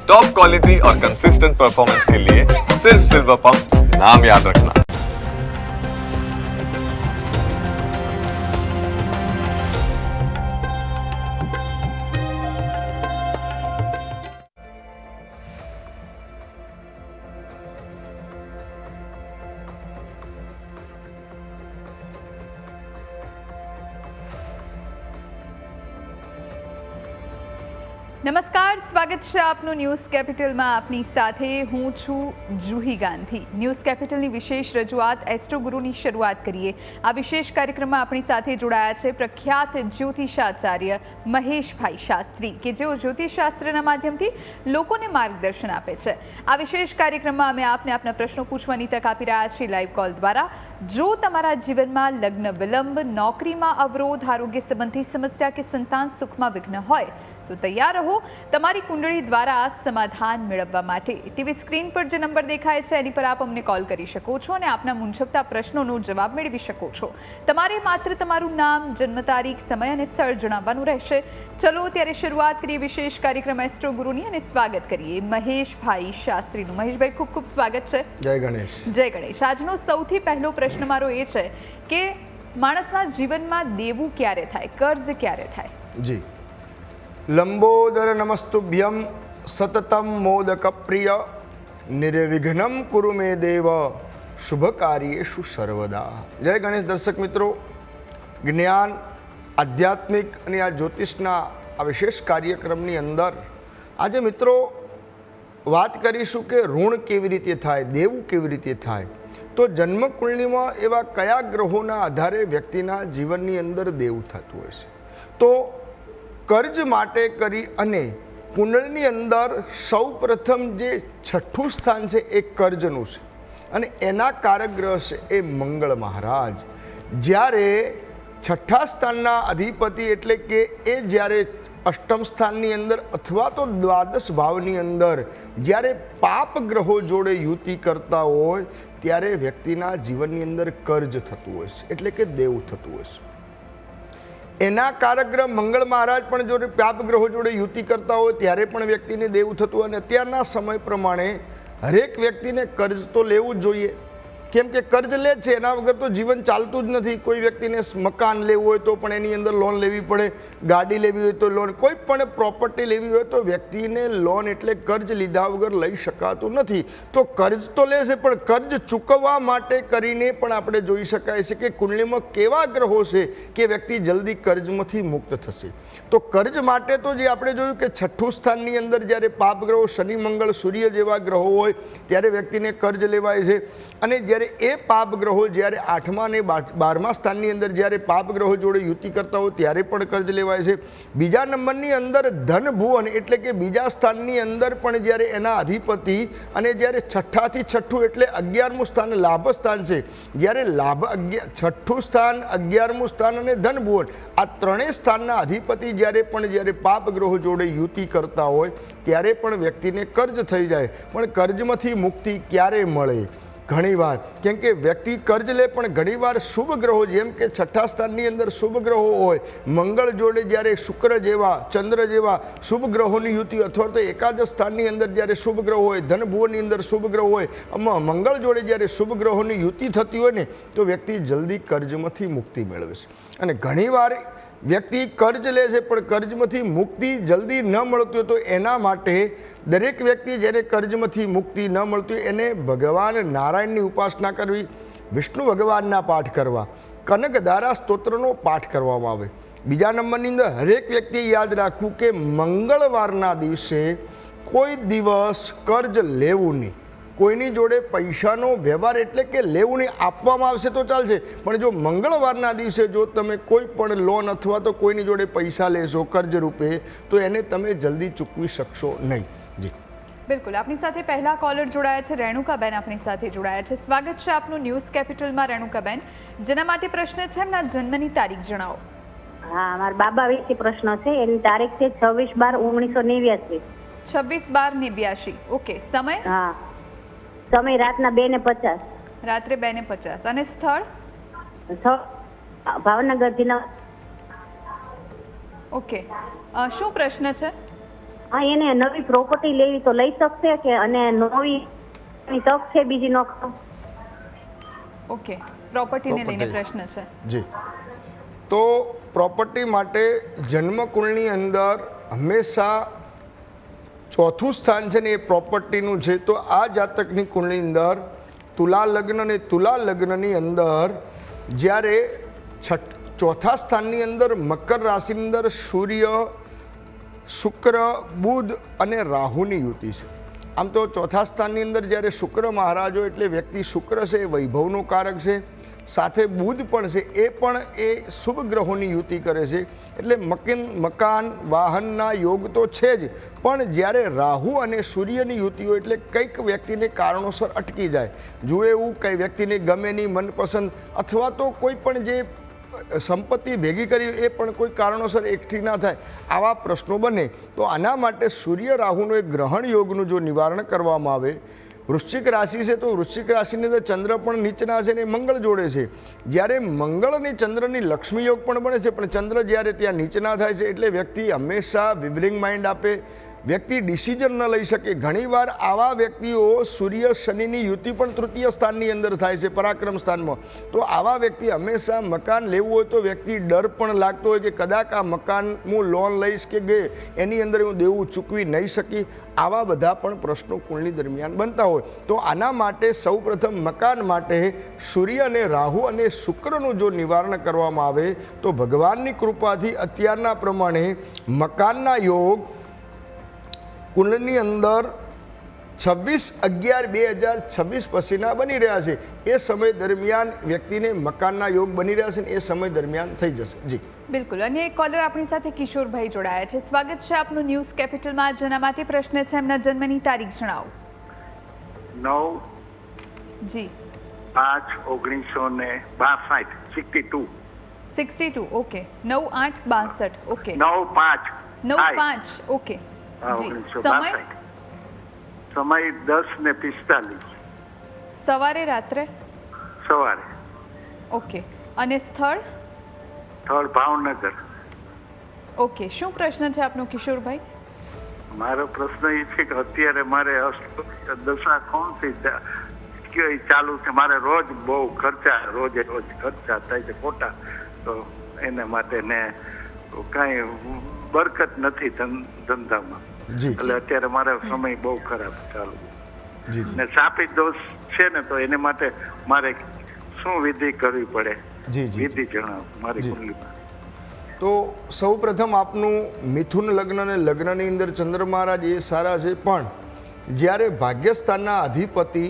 Top quality और consistent performance के लिए सिर्फ सिल्वर पंप नाम याद रखना। નમસ્કાર, સ્વાગત છે આપનું ન્યૂઝ કેપિટલમાં. આપની સાથે હું છું જુહી ગાંધી. ન્યૂઝ કેપિટલની વિશેષ રજૂઆત એસ્ટ્રો ગુરુની શરૂઆત કરીએ. આ વિશેષ કાર્યક્રમમાં આપણી સાથે જોડાયા છે પ્રખ્યાત જ્યોતિષાચાર્ય મહેશભાઈ શાસ્ત્રી, કે જેઓ જ્યોતિષશાસ્ત્રના માધ્યમથી લોકોને માર્ગદર્શન આપે છે. આ વિશેષ કાર્યક્રમમાં અમે આપને આપના પ્રશ્નો પૂછવાની તક આપી રહ્યા છીએ લાઈવ કોલ દ્વારા. જો તમારા જીવનમાં લગ્ન વિલંબ, નોકરીમાં અવરોધ, આરોગ્ય સંબંધી સમસ્યા કે સંતાન સુખમાં વિઘ્ન હોય તો તૈયાર રહો તમારી કુંડળી દ્વારા સમાધાન મેળવવા માટે. ટીવી સ્ક્રીન પર જે નંબર દેખાય છે એની પર આપ અમને કોલ કરી શકો છો અને આપના મૂંઝવતા પ્રશ્નોનો જવાબ મેળવી શકો છો. તમારે માત્ર તમારું નામ, જન્મ તારીખ, સમય અને સ્થળ જણાવવાનું રહેશે. ચલો ત્યારે શરૂઆત કરીએ વિશેષ કાર્યક્રમ એસ્ટ્રો ગુરુની અને સ્વાગત કરીએ મહેશભાઈ શાસ્ત્રીનું. મહેશભાઈ, ખૂબ ખૂબ સ્વાગત છે. જય ગણેશ. જય ગણેશ. આજનો સૌથી પહેલો પ્રશ્ન મારો એ છે કે માણસના જીવનમાં દેવું ક્યારે થાય, કર્જ ક્યારે થાય? જી, લંબોદર નમસ્તુભ્યમ સતતમ મોદક પ્રિય નિર્વિઘ્નમ કુરુ મે દેવ શુભ કાર્યેષુ સર્વદા. જય ગણેશ. દર્શક મિત્રો, જ્ઞાન, આધ્યાત્મિક અને આ જ્યોતિષના આ વિશેષ કાર્યક્રમની અંદર આજે મિત્રો વાત કરીશું કે ઋણ કેવી રીતે થાય, દેવું કેવી રીતે થાય. તો જન્મકુંડળીમાં એવા કયા ગ્રહોના આધારે વ્યક્તિના જીવનની અંદર દેવું થતું હોય છે. તો કર્જ માટે કરી અને કુંડળની અંદર સૌ પ્રથમ જે છઠ્ઠું સ્થાન છે એ કર્જનું છે અને એના કારક ગ્રહ છે એ મંગળ મહારાજ. જ્યારે છઠ્ઠા સ્થાનના અધિપતિ એટલે કે એ જ્યારે અષ્ટમ સ્થાનની અંદર અથવા તો દ્વાદશ ભાવની અંદર જ્યારે પાપ ગ્રહો જોડે યુતિ કરતા હોય ત્યારે વ્યક્તિના જીવનની અંદર કર્જ થતું હોય છે, એટલે કે દેવું થતું હોય છે. એના કારક ગ્રહ મંગળ મહારાજ પણ જો પાપ ગ્રહો જોડે યુતિ કરતા હોય ત્યારે પણ વ્યક્તિને દેવું થતું હોય. અને અત્યારના સમય પ્રમાણે હરેક વ્યક્તિને કર્જ તો લેવું જ જોઈએ, કેમ કે કર્જ લે છે એના વગર તો જીવન ચાલતું જ નથી. કોઈ વ્યક્તિને મકાન લેવું હોય તો પણ એની અંદર લોન લેવી પડે, ગાડી લેવી હોય તો લોન, કોઈ પણ પ્રોપર્ટી લેવી હોય તો વ્યક્તિને લોન એટલે કર્જ લીધા વગર લઈ શકાતું નથી. તો કર્જ તો લે છે પણ કર્જ ચૂકવવા માટે કરીને પણ આપણે જોઈ શકાય છે કે કુંડળીમાં કેવા ગ્રહો છે કે વ્યક્તિ જલ્દી કર્જમાંથી મુક્ત થશે. તો કર્જ માટે તો જે આપણે જોયું કે છઠ્ઠું સ્થાનની અંદર જ્યારે પાપ ગ્રહો શનિ, મંગળ, સૂર્ય જેવા ગ્રહો હોય ત્યારે વ્યક્તિને કર્જ લેવાય છે. અને જ્યારે એ પાપ ગ્રહો જ્યારે 8મા અને 12મા સ્થાનની અંદર જ્યારે પાપ ગ્રહો જોડે યુતિ કરતા હોય ત્યારે પણ કર્જ લેવાય છે. બીજા નંબરની અંદર ધન ભુવન એટલે કે બીજા સ્થાનની અંદર પણ જ્યારે એના અધિપતિ અને જ્યારે છઠ્ઠાથી છઠ્ઠું એટલે 11મું સ્થાન લાભ સ્થાન છે, જ્યારે છઠ્ઠું સ્થાન, 11મું સ્થાન અને ધન ભુવન આ ત્રણેય સ્થાનના અધિપતિ જ્યારે પાપ ગ્રહો જોડે યુતિ કરતા હોય ત્યારે પણ વ્યક્તિને કર્જ થઈ જાય. પણ કર્જમાંથી મુક્તિ ક્યારે મળે? ઘણીવાર, કેમ કે વ્યક્તિ કર્જ લે પણ ઘણીવાર શુભ ગ્રહો જેમ કે છઠ્ઠા સ્થાનની અંદર શુભ ગ્રહો હોય, મંગળ જોડે જ્યારે શુક્ર જેવા, ચંદ્ર જેવા શુભ ગ્રહોની યુતિ અથવા તો એકાદશ સ્થાનની અંદર જ્યારે શુભ ગ્રહો હોય, ધન ભુવનની અંદર શુભ ગ્રહો હોય, મંગળ જોડે જ્યારે શુભ ગ્રહોની યુતિ થતી હોય ને તો વ્યક્તિ જલ્દી કર્જમાંથી મુક્તિ મેળવે છે. અને ઘણીવાર વ્યક્તિ કર્જ લે છે પણ કર્જમાંથી મુક્તિ જલ્દી ન મળતી હોય તો એના માટે દરેક વ્યક્તિ જેને કર્જમાંથી મુક્તિ ન મળતી હોય એને ભગવાન નારાયણની ઉપાસના કરવી, વિષ્ણુ ભગવાનના પાઠ કરવા, કનકધારા સ્તોત્રનો પાઠ કરવામાં આવે. બીજા નંબરની અંદર હરેક વ્યક્તિએ યાદ રાખવું કે મંગળવારના દિવસે કોઈ દિવસ કર્જ લેવું નહીં. કોઈની જોડે પૈસાનો વ્યવહાર એટલે કે લેવું નહીં, આપવામાં આવશે તો ચાલશે પણ જો મંગળવારના દિવસે જો તમે કોઈ પણ લોન અથવા તો કોઈની જોડે પૈસા લેશો કર્જ રૂપે તો એને તમે જલ્દી ચૂકવી શકશો નહીં. જી બિલકુલ. આપણી સાથે પહેલા કોલર જોડાયા છે રેણુકાબેન, આપણી સાથે જોડાયા છે. સ્વાગત છે આપનું ન્યૂઝ કેપિટલમાં રેણુકાબેન. જેના માટે પ્રશ્ન છે એમના જન્મની તારીખ જણાવો. હા, મારા બાબા વિશે પ્રશ્ન છે. એની તારીખ છે 26/12/1989. 26/12/89. ઓકે. સમય? હા, સમય રાતના 2:50. રાત્રે 2:50. અને સ્થળ? ભાવનગર જિલ્લા. ઓકે. શું પ્રશ્ન છે? એને નવી પ્રોપર્ટી લેવી તો લઈ શકશે કે અને નવી તક છે બીજી નો? ઓકે, પ્રોપર્ટીને લઈને Property. પ્રશ્ન છે. જી, તો પ્રોપર્ટી માટે જન્મકુળની અંદર હંમેશા ચોથું સ્થાન છે ને એ પ્રોપર્ટીનું છે. તો આ જાતકની કુળની અંદર તુલા લગ્ન અને તુલા લગ્નની અંદર જ્યારે ચોથા સ્થાનની અંદર મકર રાશિની અંદર સૂર્ય, શુક્ર, બુધ અને રાહુની યુતિ છે. આમ તો ચોથા સ્થાનની અંદર જ્યારે શુક્ર મહારાજો એટલે વ્યક્તિ શુક્ર છે એ વૈભવનો કારક છે, સાથે બુધ પણ છે એ પણ એ શુભ ગ્રહોની યુતિ કરે છે. એટલે મકાન વાહનના યોગ તો છે જ, પણ જ્યારે રાહુ અને સૂર્યની યુતિ હોય એટલે કંઈક વ્યક્તિને કારણોસર અટકી જાય. જુએ એવું કંઈ વ્યક્તિને ગમે નહીં, મનપસંદ અથવા તો કોઈ પણ જે સંપત્તિ ભેગી કરી એ પણ કોઈ કારણોસર એકઠી ના થાય, આવા પ્રશ્નો બને. તો આના માટે સૂર્ય રાહુનું એક ગ્રહણ યોગનું જો નિવારણ કરવામાં આવે. વૃશ્ચિક રાશિ છે તો વૃશ્ચિક રાશિની અંદર ચંદ્ર પણ નીચના છે ને મંગળ જોડે છે. જ્યારે મંગળ અને ચંદ્રની લક્ષ્મી યોગ પણ બને છે, પણ ચંદ્ર જ્યારે ત્યાં નીચના થાય છે એટલે વ્યક્તિ હંમેશા વિવરિંગ માઇન્ડ આપે, વ્યક્તિ ડિસિઝન ન લઈ શકે. ઘણીવાર આવા વ્યક્તિઓ સૂર્ય શનિની યુતિ પણ તૃતીય સ્થાનની અંદર થાય છે, પરાક્રમ સ્થાનમાં. તો આવા વ્યક્તિ હંમેશા મકાન લેવું હોય તો વ્યક્તિ ડર પણ લાગતો હોય કે કદાચ આ મકાન હું લોન લઈશ કે ગયે એની અંદર હું દેવું ચૂકવી નહીં શકી. આવા બધા પણ પ્રશ્નો કુળની દરમિયાન બનતા હોય. તો આના માટે સૌપ્રથમ મકાન માટે સૂર્ય અને રાહુ અને શુક્રનું જો નિવારણ કરવામાં આવે તો ભગવાનની કૃપાથી અત્યારના પ્રમાણે મકાનના યોગ કુંડની અંદર 26/11/2026 પછીના બની રહ્યા છે. એ સમય દરમિયાન વ્યક્તિને મકાનના યોગ બની રહ્યા છે ને એ સમય દરમિયાન થઈ જશે. જી બિલકુલ. અને એક કોલર આપણી સાથે કિશોરભાઈ જોડાયા છે. સ્વાગત છે આપનું ન્યૂઝ કેપિટલમાં. જેના માટે પ્રશ્ન છે એમના જન્મની તારીખ જણાવો. 9 જી 5/1962 62. ઓકે, 9/8/62. ઓકે, 9/5 9/5. ઓકે જી. સમય 1962 સમય 10:45 સવારે રાત્રે. સવારે. ઓકે. અને સ્થળ? સ્થળ ભાવનગર. ઓકે. શું પ્રશ્ન છે આપનો કિશોરભાઈ? મારો પ્રશ્ન એ છે કે અત્યારે મારે દશા કોણથી ચાલુ છે. મારે રોજ બહુ રોજે રોજ ખર્ચા થાય છે ખોટા, તો એને માટે ને કાંઈ બરકત નથી ધંધામાં. જી એટલે અત્યારે મારો સમય બહુ ખરાબ ચાલુ જી ને સાપી દોષ છે ને, તો એને માટે મારે શું વિધિ કરવી પડે? જી જી વિધિ જણાવો મારી જી. કુંડલીમાં. તો સૌપ્રથમ આપનું મિથુન લગ્ન અને લગ્નની અંદર ચંદ્ર મહારાજ એ સારા છે, પણ જ્યારે ભાગ્યસ્થાનના અધિપતિ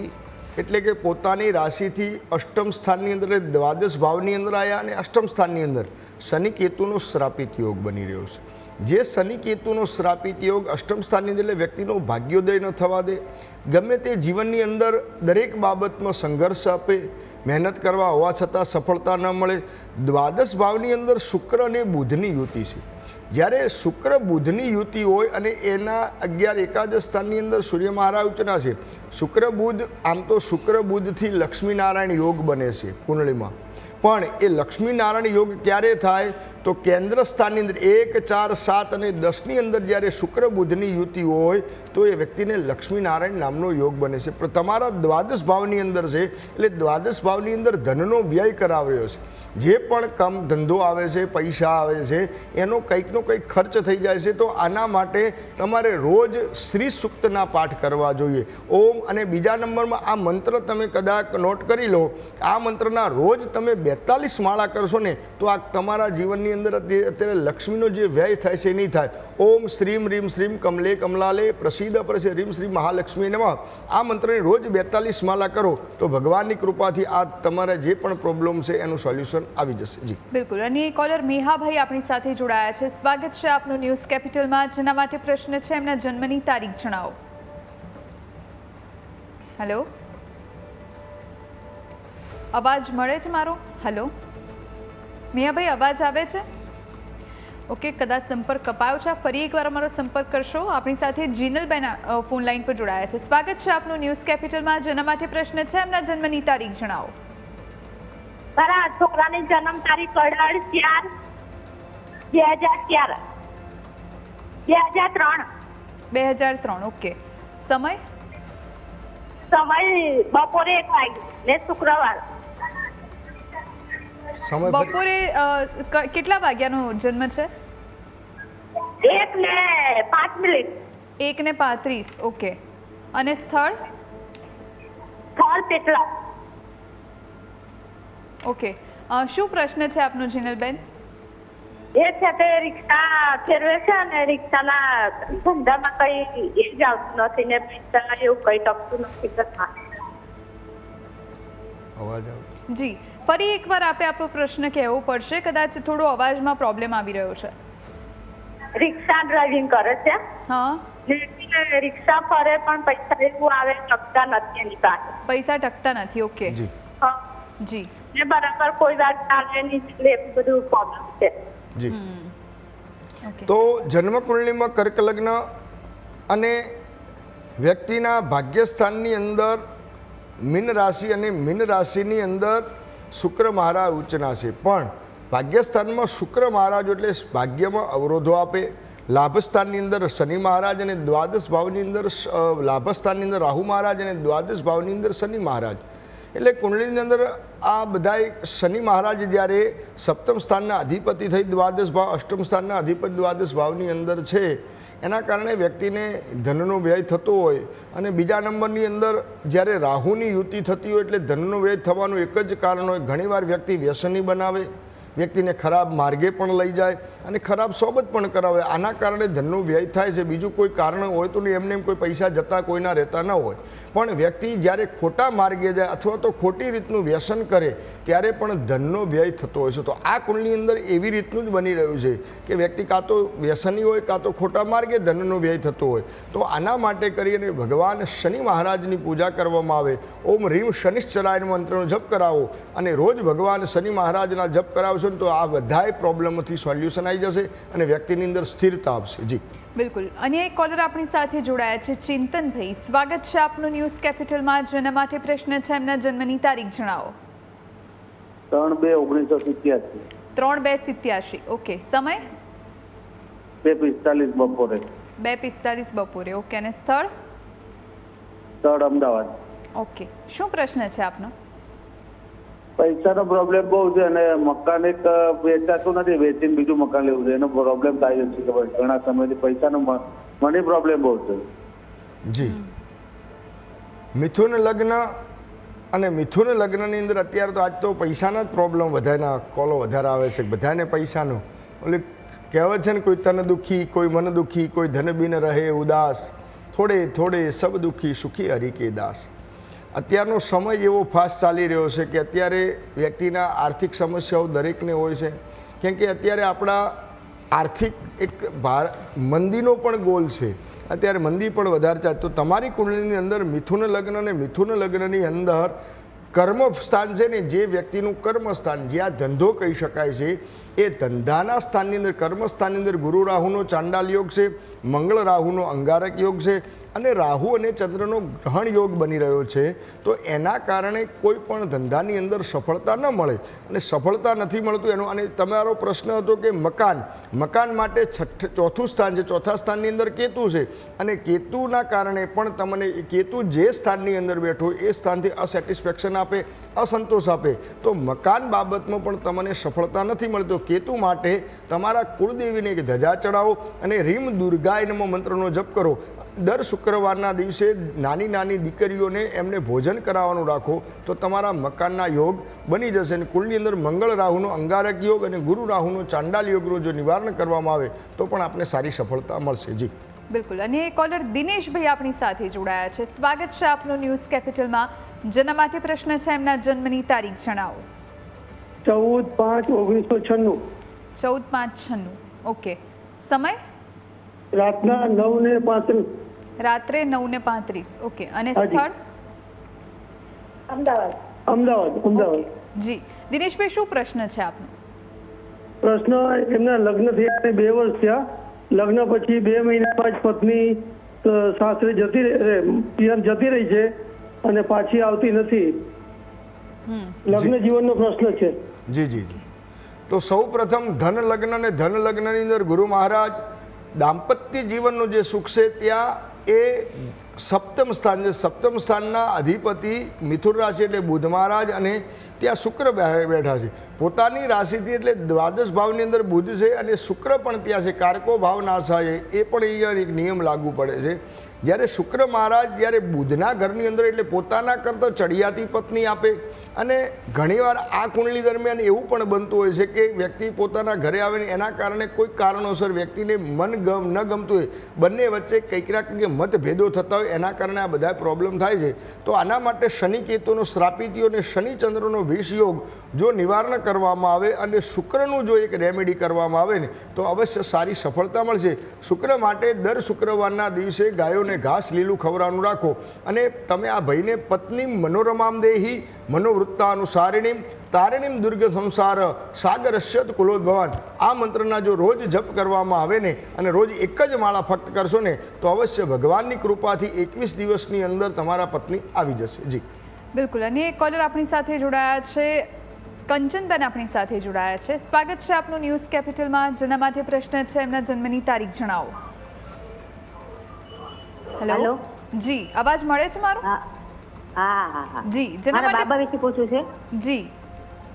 એટલે કે પોતાની રાશિથી અષ્ટમ સ્થાનની અંદર દ્વાદશ ભાવની અંદર આવ્યા અને અષ્ટમ સ્થાનની અંદર શનિ કેતુનો શ્રાપિત યોગ બની રહ્યો છે. જે શનિ કેતુનો શ્રાપિત યોગ અષ્ટમ સ્થાનની અંદર એટલે વ્યક્તિનો ભાગ્યોદય ન થવા દે, ગમે તે જીવનની અંદર દરેક બાબતમાં સંઘર્ષ આપે, મહેનત કરવા હોવા છતાં સફળતા ન મળે. દ્વાદશ ભાવની અંદર શુક્ર અને બુધની યુતિ છે. જ્યારે શુક્ર બુધની યુતિ હોય અને એના 11 એકાદશ સ્થાનની અંદર સૂર્ય મહારાજ ઉચ્ચના છે. શુક્ર બુધ આમ તો શુક્ર બુધથી લક્ષ્મીનારાયણ યોગ બને છે કુંડળીમાં, પણ એ લક્ષ્મીનારાયણ યોગ ક્યારે થાય તો કેન્દ્ર સ્થાનની અંદર 1, 4, 7 અને 10ની અંદર જ્યારે શુક્ર બુધની યુતિ હોય તો એ વ્યક્તિને લક્ષ્મીનારાયણ નામનો યોગ બને છે. પણ તમારા દ્વાદશ ભાવની અંદર છે એટલે દ્વાદશ ભાવની અંદર ધનનો વ્યય કરાવ્યો છે. જે પણ કામ ધંધો આવે છે, પૈસા આવે છે, એનો કંઈકનો કંઈક ખર્ચ થઈ જાય છે. તો આના માટે તમારે રોજ શ્રી સૂક્તના પાઠ કરવા જોઈએ. ઓમ અને બીજા નંબરમાં આ મંત્ર તમે કદાચ નોટ કરી લો. આ મંત્રના રોજ તમે 42 માળા કરશો ને તો આ તમારા જીવનની અંદર અત્યારે લક્ષ્મીનો જે વ્યય થાય છે એ નહીં થાય. ઓમ શ્રીમ રીમ શ્રીમ કમલે કમલાલે પ્રસિદ્ધ પરસે રીમ શ્રી મહાલક્ષ્મી નમઃ. આ મંત્રની રોજ 42 માળા કરો તો ભગવાનની કૃપાથી આ તમારા જે પણ પ્રોબ્લેમ છે એનું સોલ્યુશન આવી જશે. જી બિલકુલ. અને કોલર મેહાભાઈ આપણી સાથે જોડાયા છે. સ્વાગત છે આપનું ન્યૂઝ કેપિટલમાં. જેના માટે પ્રશ્ન છે એમના જન્મની તારીખ જણાવો. હેલો, અવાજ મળે છે મારો? હેલો મેહાભાઈ, અવાજ આવે છે? ઓકે, કદાચ સંપર્ક કપાયો છે. ફરી એકવાર અમારો સંપર્ક કરશો. આપણી સાથે જીનલબેન ફોન લાઈન પર જોડાયા છે. સ્વાગત છે આપનું ન્યૂઝ કેપિટલમાં. જેના માટે પ્રશ્ન છે એમના જન્મની તારીખ જણાવો. મારા છોકરાની જન્મ તારીખ 18/4/2004 2003. 2003 ઓકે. સમય? સમય બપોરે 1 વાગે ને શુક્રવાર. સમય ફરી- બપોરે કેટલા વાગ્યાનો જન્મ છે? 1:05. 1:35 ઓકે. અને સ્થળ? સ્થળ પેટલા. ઓકે. શું પ્રશ્ન છે આપનો જીનલબેન? એ છે તે રિક્ષા ફેરવે છે અને રિક્ષાના ધંધામાં કઈ એ જ આવતું નથી ને પૈસા એવું કઈ ટકતું નથી કરતા. અવાજ આવે જી, ફરી એકવાર આપો પ્રશ્ન કહેવો પડશે, કદાચ થોડો અવાજમાં પ્રોબ્લેમ આવી રહ્યો છે. રિક્ષા ડ્રાઇવિંગ કરે છે હા, ને રિક્ષા ફરે પણ પૈસા એવું આવે ટકતા નથી એની પાસે. પૈસા ટકતા નથી. ઓકે જી હા. જી. ને બરાબર કોઈ વાર ચાલે નહીં એટલે એવું બધું પ્રોબ્લેમ છે. જી ઓકે. તો જન્મકુંડલીમાં કર્ક લગ્ન અને વ્યક્તિના ભાગ્યસ્થાનની અંદર મીન રાશિ અને મીન રાશિની અંદર શુક્ર મહારાજ ઉચ્ચના છે, પણ ભાગ્યસ્થાનમાં શુક્ર મહારાજ એટલે ભાગ્યમાં અવરોધો આપે. લાભસ્થાનની અંદર શનિ મહારાજ અને દ્વાદશ ભાવની અંદર લાભસ્થાનની અંદર રાહુ મહારાજ અને દ્વાદશ ભાવની અંદર શનિ મહારાજ. એટલે કુંડલીની અંદર આ બધાય શનિ મહારાજ જ્યારે સપ્તમ સ્થાનના અધિપતિ થઈ દ્વાદશ ભાવ અષ્ટમ સ્થાનના અધિપતિ દ્વાદશ ભાવની અંદર છે, એના કારણે વ્યક્તિને ધનનો વ્યય થતો હોય. અને બીજા નંબરની અંદર જ્યારે રાહુની યુતિ થતી હોય એટલે ધનનો વ્યય થવાનું એક જ કારણ હોય. ઘણીવાર વ્યક્તિ વ્યસની બનાવે, વ્યક્તિને ખરાબ માર્ગે પણ લઈ જાય અને ખરાબ સોબત પણ કરાવે. આના કારણે ધનનો વ્યય થાય છે. બીજું કોઈ કારણ હોય તો નહીં, એમને એમ કોઈ પૈસા જતા કોઈના રહેતા ન હોય. પણ વ્યક્તિ જ્યારે ખોટા માર્ગે જાય અથવા તો ખોટી રીતનું વ્યસન કરે ત્યારે પણ ધનનો વ્યય થતો હોય છે. તો આ કુંડની અંદર એવી રીતનું જ બની રહ્યું છે કે વ્યક્તિ કાં તો વ્યસની હોય કાં તો ખોટા માર્ગે ધનનો વ્યય થતો હોય. તો આના માટે કરીને ભગવાન શનિ મહારાજની પૂજા કરવામાં આવે. ઓમ રીમ શનિશ્ચરાય મંત્રનો જપ કરાવો અને રોજ ભગવાન શનિ મહારાજના જપ કરાવશો તો આ બધાય પ્રોબ્લેમોથી સોલ્યુશન આવી જશે અને વ્યક્તિની અંદર સ્થિરતા આવશે. જી બિલકુલ. અન્ય એક કોલર આપણી સાથે જોડાયા છે, ચિંતનભાઈ. સ્વાગત છે આપનું ન્યૂઝ કેપિટલમાં. જેના માટે પ્રશ્ન છે એમના જન્મની તારીખ જણાવો. 3/2/1987. 3/2/87 ઓકે. સમય? 2:45 બપોરે. 2:45 બપોરે ઓકે. અને સ્થળ? સ્થળ અમદાવાદ. ઓકે. શું પ્રશ્ન છે આપનો? પૈસાનો પ્રોબ્લેમ બહુ છે અને મકાન એક વેચાતું નથી, વેચીને બીજું મકાન લેવું છે એનો પ્રોબ્લેમ થાય છે. ઘણા સમયથી પૈસાનો મની પ્રોબ્લેમ બહુ છે. જી મિથુન લગ્ન અને મિથુન લગ્નની અંદર અત્યારે તો આજ તો પૈસાના જ પ્રોબ્લેમ બધાના કોલો વધારે આવે છે. બધાને પૈસાનું ઓલી કહેવત છે ને, કોઈ તન દુઃખી, કોઈ મન દુઃખી, કોઈ ધન બિન રહે ઉદાસ, થોડે થોડે સબ દુઃખી સુખી હરિ કે દાસ. અત્યારનો સમય એવો ફાસ્ટ ચાલી રહ્યો છે કે અત્યારે વ્યક્તિના આર્થિક સમસ્યાઓ દરેકને હોય છે. કેમ કે અત્યારે આપણા આર્થિક એક મંદીનો પણ ગોલ છે. અત્યારે મંદી પણ વધારે ચાલે. તો તમારી કુંડળીની અંદર મિથુન લગ્ન અને મિથુન લગ્નની અંદર કર્મ સ્થાન છે ને, જે વ્યક્તિનું કર્મ સ્થાન, જ્યાં ધંધો કહી શકાય છે, એ ધંધાના સ્થાનની અંદર કર્મ સ્થાનની અંદર ગુરુ રાહુનો ચાંડાલ યોગ છે, મંગળ રાહુનો અંગારક યોગ છે અને રાહુ અને ચંદ્રનો ગ્રહણ યોગ બની રહ્યો છે. તો એના કારણે કોઈ પણ ધંધાની અંદર સફળતા ન મળે અને સફળતા નથી મળતું એનો. અને તમારો પ્રશ્ન હતો કે મકાન માટે ચોથું સ્થાન છે, ચોથા સ્થાનની અંદર કેતુ છે અને કેતુના કારણે પણ તમને કેતુ જે સ્થાનની અંદર બેઠો એ સ્થાનથી અસેટિસ્ફેક્શન આપે, અસંતોષ આપે. તો મકાન બાબતમાં પણ તમને સફળતા નથી મળતો. કેતુ માટે તમારા કુળદેવીને એક ધજા ચડાવો અને રીમ દુર્ગાય નમઃ મંત્રનો જપ કરો. દર શુક્રવારના દિવસે નાની નાની દીકરીઓને એમને ભોજન કરાવવાનું રાખો તો તમારા મકાનના યોગ બની જશે. અને કુળની અંદર મંગળ રાહુનો અંગારક યોગ અને ગુરુ રાહુનો ચાંડાલ યોગનું જો નિવારણ કરવામાં આવે તો પણ આપને સારી સફળતા મળશે. જી બિલકુલ. અને કોલર દિનેશભાઈ આપણી સાથે જોડાયા છે. સ્વાગત છે આપનું ન્યૂઝ કેપિટલમાં. જેના માટે પ્રશ્ન છે એમના જન્મની તારીખ જણાવો. 14/5/1996. 14/5/96 ઓકે. સમય? રાતના 9:35. રાત્રે 9:35 ઓકે. અને સ્થળ? અમદાવાદ. ઓકે. જી દિનેશભાઈ, શું પ્રશ્ન છે આપનો? પ્રશ્ન, એમના લગ્ન થયા 2 વર્ષ થયા. લગ્ન પછી 2 મહિનામાં જ પત્ની સાસરે જતી રહી છે અને પાછી આવતી નથી. લગ્ન જીવનનો પ્રશ્ન છે. જી જી જી તો સૌ પ્રથમ ધન લગ્ન અને ધન લગ્નની અંદર ગુરુ મહારાજ દાંપત્ય જીવનનું જે સુખ છે ત્યાં એ સપ્તમ સ્થાન છે. સપ્તમ સ્થાનના અધિપતિ મિથુન રાશિ એટલે બુધ મહારાજ, અને ત્યાં શુક્ર બેઠા છે પોતાની રાશિથી, એટલે દ્વાદશ ભાવની અંદર બુધ છે અને શુક્ર પણ ત્યાં છે. કારકો ભાવ નાશ થાય એ પણ અહીંયા એક નિયમ લાગુ પડે છે. જ્યારે શુક્ર મહારાજ જ્યારે બુધના ઘરની અંદર એટલે પોતાના કરતાં ચડિયાતી પત્ની આપે, અને ઘણીવાર આ કુંડલી દરમિયાન એવું પણ બનતું હોય છે કે વ્યક્તિ પોતાના ઘરે આવે ને એના કારણે કોઈક કારણોસર વ્યક્તિને ન ગમતું હોય, બંને વચ્ચે કંઈક ના કંઈક મતભેદો થતા હોય, એના કારણે આ બધા પ્રોબ્લેમ થાય છે. તો આના માટે શનિ કેતુનો શ્રાપિતીઓ અને શનિ ચંદ્રનો વિષ યોગ જો નિવારણ કરવામાં આવે અને શુક્રનું જો એક રેમેડી કરવામાં આવે ને તો અવશ્ય સારી સફળતા મળશે. શુક્ર માટે દર શુક્રવારના દિવસે ગાયોને ઘાસ લીલું ખવડાવવાનું રાખો, અને તમે આ ભાઈને પત્ની મનોરમામ દેહી મનોવૃત્તાનુસારિણીમ તારિણીમ દુર્ગ સંસાર સાગરસ્યત કુલોદ્ભવાન આ મંત્રના જો રોજ જપ કરવામાં આવે ને અને રોજ એક જ માળા ફક્ત કરશો ને તો અવશ્ય ભગવાનની કૃપાથી 21 દિવસની અંદર તમારા પત્ની આવી જશે. જી બિલકુલ. અને એક કોલર આપણી સાથે જોડાયા છે, કંચનબેન આપણી સાથે જોડાયા છે. સ્વાગત છે આપનું ન્યૂઝ કેપિટલમાં. જેના માટે પ્રશ્ન છે એમના જન્મની તારીખ જણાવો. હેલો જી, અવાજ મળે છે મારો? હા હા હા જી, જેના મારા માટે બાબા વિશે પૂછવું છે. જી,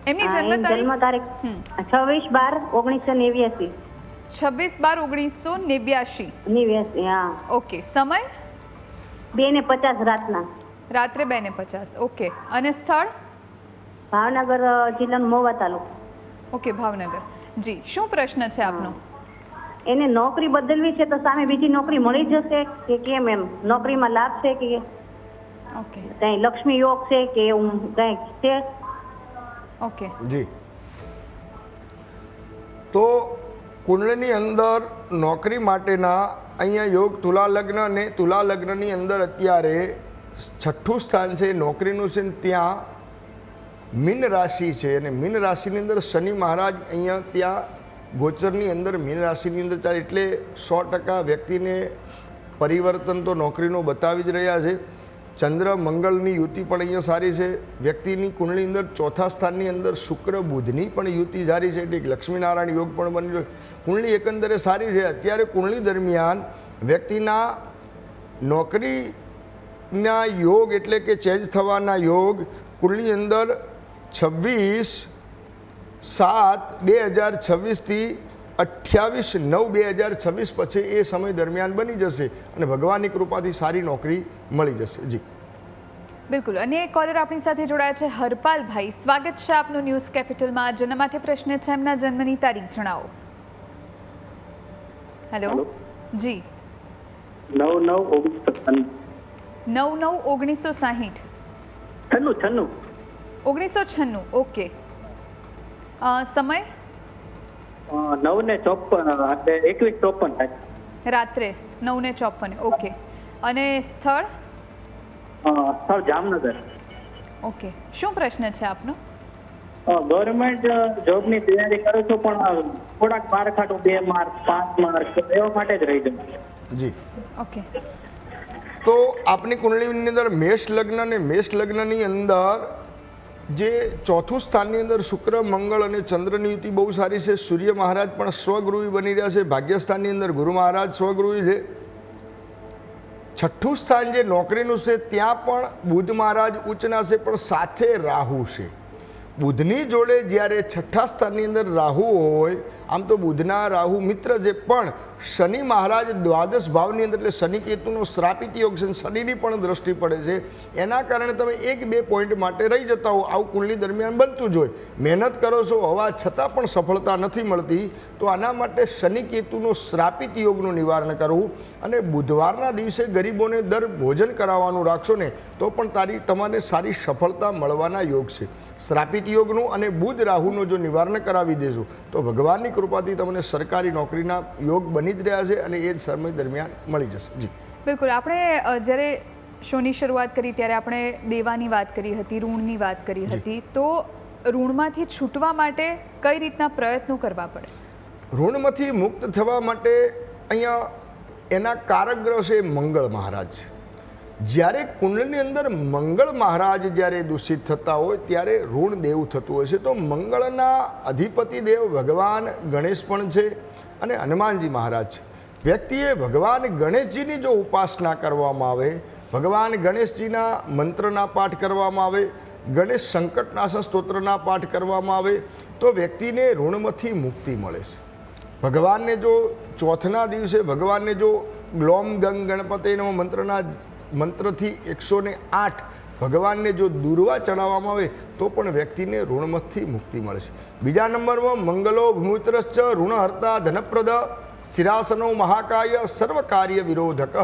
એમની જન્મ તારીખ 26/12/1989. 26/12/1989. હા. ઓકે. સમય? 2:50 રાતના. રાત્રે 2:50. ઓકે. અને સ્થળ? ભાવનગર જિલ્લાનો મહુવા તાલુકો. ઓકે, ભાવનગર. જી, શું પ્રશ્ન છે આપનો? એને નોકરી બદલવી છે તો સામે બીજી નોકરી મળી જશે કે કેમ? એમ નોકરીમાં લાભ છે કે ઓકે, કઈ લક્ષ્મી યોગ છે કે એવું કઈ છે? ઓકે જી, તો કુંડળીની અંદર નોકરી માટેના અહીંયા યોગ તુલા લગ્ન, અને તુલા લગ્નની અંદર અત્યારે 6ઠું સ્થાન છે નોકરીનું છે. ત્યાં મીન રાશિ છે, અને મીન રાશિની અંદર શનિ મહારાજ અહીંયા ત્યાં ગોચરની અંદર મીન રાશિની અંદર ચાલે, એટલે 100% વ્યક્તિને પરિવર્તન તો નોકરીનો બતાવી જ રહ્યા છે. ચંદ્ર મંગળની યુતિ પણ અહીંયા સારી છે. વ્યક્તિની કુંડળીની અંદર 4થા સ્થાનની અંદર શુક્ર બુધની પણ યુતિ સારી છે, એટલે લક્ષ્મીનારાયણ યોગ પણ બની રહ્યો. કુંડળી એકંદરે સારી છે. અત્યારે કુંડળી દરમિયાન વ્યક્તિના નોકરીના યોગ એટલે કે ચેન્જ થવાના યોગ કુંડળી અંદર 26/7/2026 થી 28/9/2026 પછી એ સમય દરમિયાન બની જશે, અને ભગવાનની કૃપાથી સારી નોકરી મળી જશે. જી બિલકુલ. અને એક કોલર આપણી સાથે જોડાયા છે, હરપાલભાઈ. સ્વાગત છે આપનું ન્યૂઝ કેપિટલમાં. જેના માટે પ્રશ્ન છે એમના જન્મની તારીખ જણાવો. હેલો જી. 9/9/1996. 9/9/1960. 1996. ઓકે. સમય? 9:54 એટલે 21:54 થાય. રાત્રે 9:54. ઓકે. અને સ્થળ? સ્થળ જામનગર. ઓકે. શું પ્રશ્ન છે આપનો? ગવર્મેન્ટ જોબની તૈયારી કરું છું, પણ થોડાક માર્ક ખાટું 2 માર્ક 5 માર્ક એવા માટે જ રહી જાય. જી ઓકે. તો આપની કુંડળીની અંદર મેષ લગ્ન, અને મેષ લગ્નની અંદર જે 4થું સ્થાનની અંદર શુક્ર મંગળ અને ચંદ્રની યુતિ બહુ સારી છે. સૂર્ય મહારાજ પણ સ્વગૃહી બની રહ્યા છે. ભાગ્યસ્થાનની અંદર ગુરુ મહારાજ સ્વગૃહી છે. 6ઠું સ્થાન જે નોકરીનું છે ત્યાં પણ બુધ મહારાજ ઉચ્ચના છે, પણ સાથે રાહુ છે. બુધની જોડે જ્યારે 6ઠ્ઠા સ્થાનની અંદર રાહુ હોય, આમ તો બુધના રાહુ મિત્ર છે, પણ શનિ મહારાજ દ્વાદશ ભાવની અંદર એટલે શનિ કેતુનો શ્રાપિત યોગ છે, શનિની પણ દ્રષ્ટિ પડે છે. એના કારણે તમે 1-2 પોઈન્ટ માટે રહી જતા હો. આવું કુંડલી દરમિયાન બનતું જ હોય. મહેનત કરો છો હોવા છતાં પણ સફળતા નથી મળતી. તો આના માટે શનિ કેતુનો શ્રાપિત યોગનું નિવારણ કરવું, અને બુધવારના દિવસે ગરીબોને દર ભોજન કરાવવાનું રાખશો ને તો પણ તમારે સારી સફળતા મળવાના યોગ છે. શ્રાપિત યોગનું અને બુધ રાહુનું જો નિવારણ કરાવી દેશું તો ભગવાનની કૃપાથી તમને સરકારી નોકરીના યોગ બની જ રહ્યા છે, અને એ જ સમય દરમિયાન મળી જશે. જી બિલકુલ. આપણે જ્યારે શોની શરૂઆત કરી ત્યારે આપણે દેવાની વાત કરી હતી, ઋણની વાત કરી હતી. તો ઋણમાંથી છૂટવા માટે કઈ રીતના પ્રયત્નો કરવા પડે? ઋણમાંથી મુક્ત થવા માટે અહીંયા એના કારક ગ્રહ છે મંગળ મહારાજ. જ્યારે કુંડળની અંદર મંગળ મહારાજ જ્યારે દૂષિત થતા હોય ત્યારે ઋણ દેવું થતું હોય છે. તો મંગળના અધિપતિ દેવ ભગવાન ગણેશ પણ છે અને હનુમાનજી મહારાજ છે. વ્યક્તિએ ભગવાન ગણેશજીની જો ઉપાસના કરવામાં આવે, ભગવાન ગણેશજીના મંત્રના પાઠ કરવામાં આવે, ગણેશ સંકટનાશન સ્તોત્રના પાઠ કરવામાં આવે તો વ્યક્તિને ઋણમાંથી મુક્તિ મળે છે. ભગવાનને જો ચોથના દિવસે ભગવાનને જો ગ્લોમ ગંગ ગણપતિ નમઃ મંત્રથી 108 ભગવાનને જો દુર્વા ચડાવવામાં આવે તો પણ વ્યક્તિને ઋણમથી મુક્તિ મળે છે. બીજા નંબરમાં મંગલો ભૂમિત્રશ્ચ ઋણહર્તા ધનપ્રદ શિરાસનો મહાકાય સર્વ કાર્ય વિરોધક.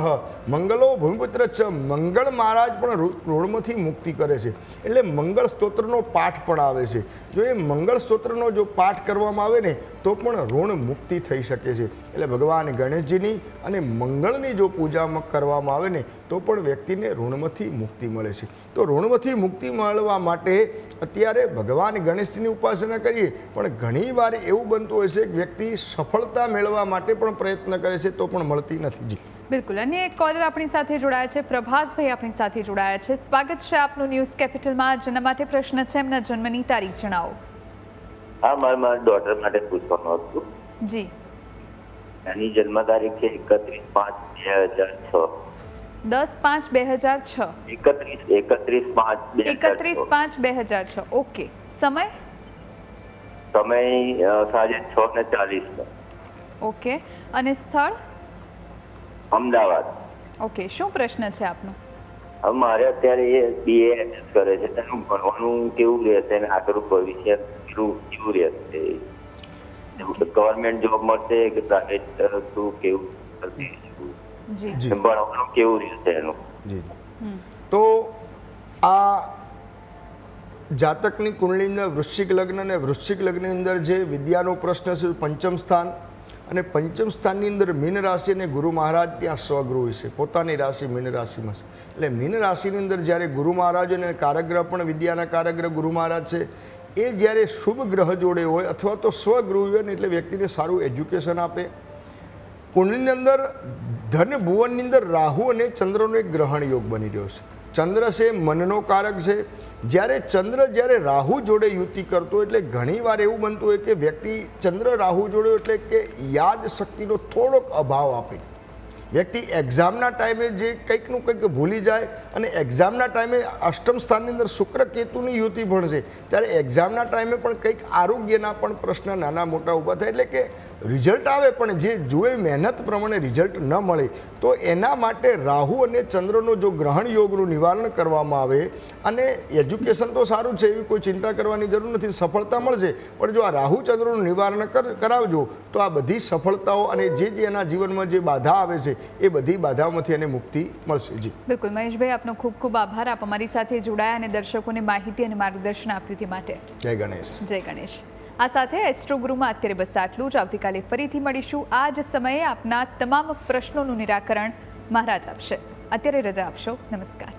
મંગલો ભૂમિપુત્ર ચ મંગળ મહારાજ પણ ઋણમાંથી મુક્તિ કરે છે. એટલે મંગળ સ્તોત્રનો પાઠ પણ આવે છે. જો એ મંગળ સ્તોત્રનો જો પાઠ કરવામાં આવે ને તો પણ ઋણ મુક્તિ થઈ શકે છે. એટલે ભગવાન ગણેશજીની અને મંગળની જો પૂજા કરવામાં આવે ને તો પણ વ્યક્તિને ઋણમાંથી મુક્તિ મળે છે. તો ઋણમાંથી મુક્તિ મળવા માટે અત્યારે ભગવાન ગણેશજીની ઉપાસના કરીએ, પણ ઘણીવાર એવું બનતું હોય છે કે વ્યક્તિ સફળતા મેળવવા માટે પણ પ્રયત્ન કરે છે તો પણ મળતી નથી. જી બિલકુલ. અને એક કોલર આપણી સાથે જોડાયા છે, પ્રભાસભાઈ આપણી સાથે જોડાયા છે. સ્વાગત છે આપનું ન્યૂઝ કેપિટલમાં. જેના માટે પ્રશ્ન છે, એમના જન્મની તારીખ જણાવો. હા, મારી ડોટર માટે પૂછવાનું હતું. જી. એની જન્મ તારીખ છે 31/5/2006. 10/5/2006. 31/5/2006. ઓકે. સમય સાંજે 6:40. ઓકે. અને સ્થળ અમદાવાદ. ઓકે. શું પ્રશ્ન છે આપનો? હવે મારે અત્યારે એ BA કરે છે, તેનું ભણવાનું કેવું રહેશે અને આગળ ભવિષ્ય કેવું રહેશે? ગવર્મેન્ટ જોબ મળશે કે પ્રાઇવેટ થ્રુ કેવું કરશે? ભણવાનું કેવું રહેશે એનું? જી. તો આ જાતકની કુંડળીની અંદર વૃશ્ચિક લગ્ન અને વૃશ્ચિક લગ્નની અંદર જે વિદ્યાનો પ્રશ્ન છે પંચમ સ્થાન, અને પંચમ સ્થાનની અંદર મીન રાશિ અને ગુરુ મહારાજ ત્યાં સ્વગૃહ છે, પોતાની રાશિ મીન રાશિમાં છે. એટલે મીન રાશિની અંદર જ્યારે ગુરુ મહારાજ અને કારગ્રહ પણ વિદ્યાના કારગ્રહ ગુરુ મહારાજ છે, એ જ્યારે શુભ ગ્રહ જોડે હોય અથવા તો સ્વગૃહ હોય ને એટલે વ્યક્તિને સારું એજ્યુકેશન આપે. કુંડળીની અંદર ધન ભુવનની અંદર રાહુ અને ચંદ્રનો એક ગ્રહણ યોગ બની રહ્યો છે. ચંદ્ર છે મનનો કારક છે. જ્યારે રાહુ જોડે યુતિ કરતો એટલે ઘણીવાર એવું બનતું હોય કે વ્યક્તિ ચંદ્ર રાહુ જોડે એટલે કે યાદ શક્તિનો થોડોક અભાવ આપે. વ્યક્તિ એક્ઝામના ટાઈમે જે કંઈકનું કંઈક ભૂલી જાય, અને એક્ઝામના ટાઈમે અષ્ટમ સ્થાનની અંદર શુક્ર કેતુની યુતિ પણ છે, ત્યારે એક્ઝામના ટાઈમે પણ કંઈક આરોગ્યના પણ પ્રશ્ન નાના મોટા ઊભા થાય. એટલે કે રિઝલ્ટ આવે પણ જે જુએ મહેનત પ્રમાણે રિઝલ્ટ ન મળે, તો એના માટે રાહુ અને ચંદ્રનો જો ગ્રહણ યોગનું નિવારણ કરવામાં આવે, અને એજ્યુકેશન તો સારું છે, એવી કોઈ ચિંતા કરવાની જરૂર નથી, સફળતા મળશે. પણ જો આ રાહુ ચંદ્રનું નિવારણ કરાવજો તો આ બધી સફળતાઓ અને જે એના જીવનમાં જે બાધા આવે છે એ બધી બાધાઓમાંથી એને મુક્તિ મળશે. જી બિલકુલ. મહેશભાઈ, આપનો ખૂબ ખૂબ આભાર. આપ અમારી સાથે જોડાયા અને દર્શકોને માહિતી અને માર્ગદર્શન આપ્યું તે માટે. જય ગણેશ. જય ગણેશ. આ સાથે એસ્ટ્રો ગુરુમાં અત્યારે બસ આટલું જ. આવતીકાલે ફરીથી મળીશું. આ જ સમયે આપના તમામ પ્રશ્નોનું નિરાકરણ મહારાજ આપશે. અત્યારે રજા આપશો. નમસ્કાર.